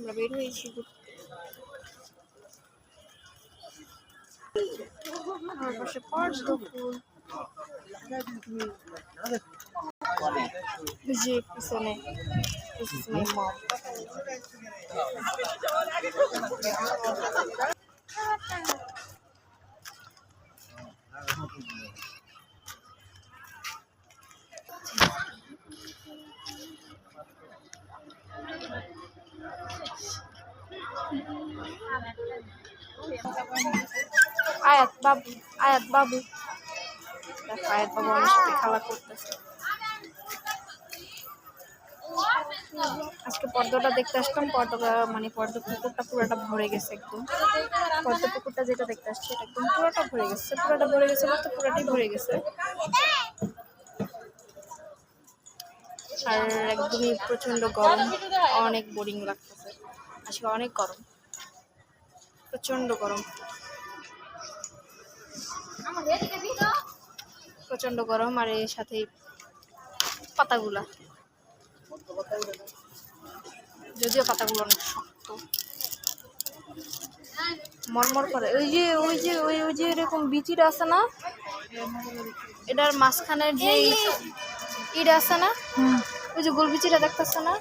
আমরা বের হয়েছি আমার পাশে পদ্ম ফুল যে পিছনে আয়াত বাবু আয়াত বাবু আমার সাথে খেলা করতেছে। আজকে পদ্মটা দেখতে আসলাম, পদ্মটা মানে পদ্ম পুকুরটা পুরোটা ভরে গেছে একদম। পদ্ম পুকুরটা যেটা দেখতে আসছে এটা একদম পুরোটা ভরে গেছে বলতে পুরোটাই ভরে গেছে। আর একদমই প্রচন্ড গরম, অনেক বোরিং লাগতেছে আজকে, অনেক গরম, প্রচন্ড গরম, প্রচন্ড গরম। আর এর সাথে পাতাগুলা, যদিও পাতাগুলো অনেক শক্ত, মরমর করে। ওই যে এরকম বিচিটা আছে না, এটার মাঝখানে যে ইটা আছে না, ওই যে গোল বিচিটা দেখতেছে না,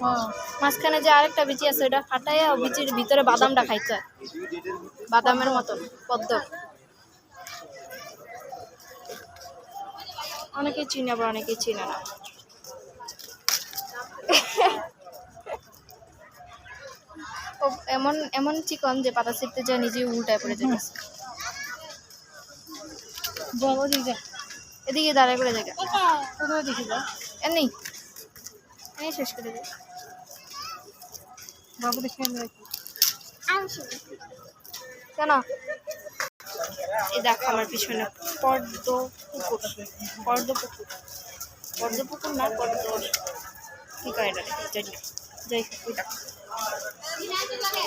মাঝখানে যে আরেকটা বিচি আছে ওটা ফাটাইয়া বিচির ভিতরে বাদামটা খাইতে, বাদামের মতন পদ্ম। অনেকেই চিনে আবার অনেকেই চিনে না। এমন এমন চিকন যে পাতা ছিঁড়তে যায় নিজে উল্টায় পড়ে যেতেছে। এদিকে দাঁড়ায় করে জায়গা এমনি শেষ করে দেয় বাবু দেখে কেন। এই দেখো আমার পিছনে পদ্ম পুকুর না, পদ্ম কি কয় এটা জানি, যাই ওই দেখো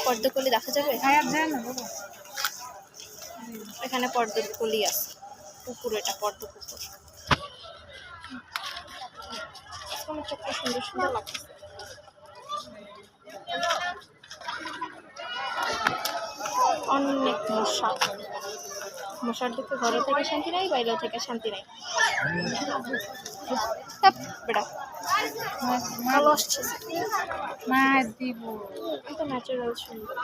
পদ্মকলি দেখা যাবে এখানে, পদ্মকলি আছে পুকুর, এটা পদ্ম পুকুর। আমার চোখটা সুন্দর সুন্দর লাগছে। অনেক মশার দিকে ঘরে থেকে শান্তি নাই, বাইরে থেকে শান্তি নাই। বেটা ভালো আসছে, এটা ন্যাচারাল সুন্দর।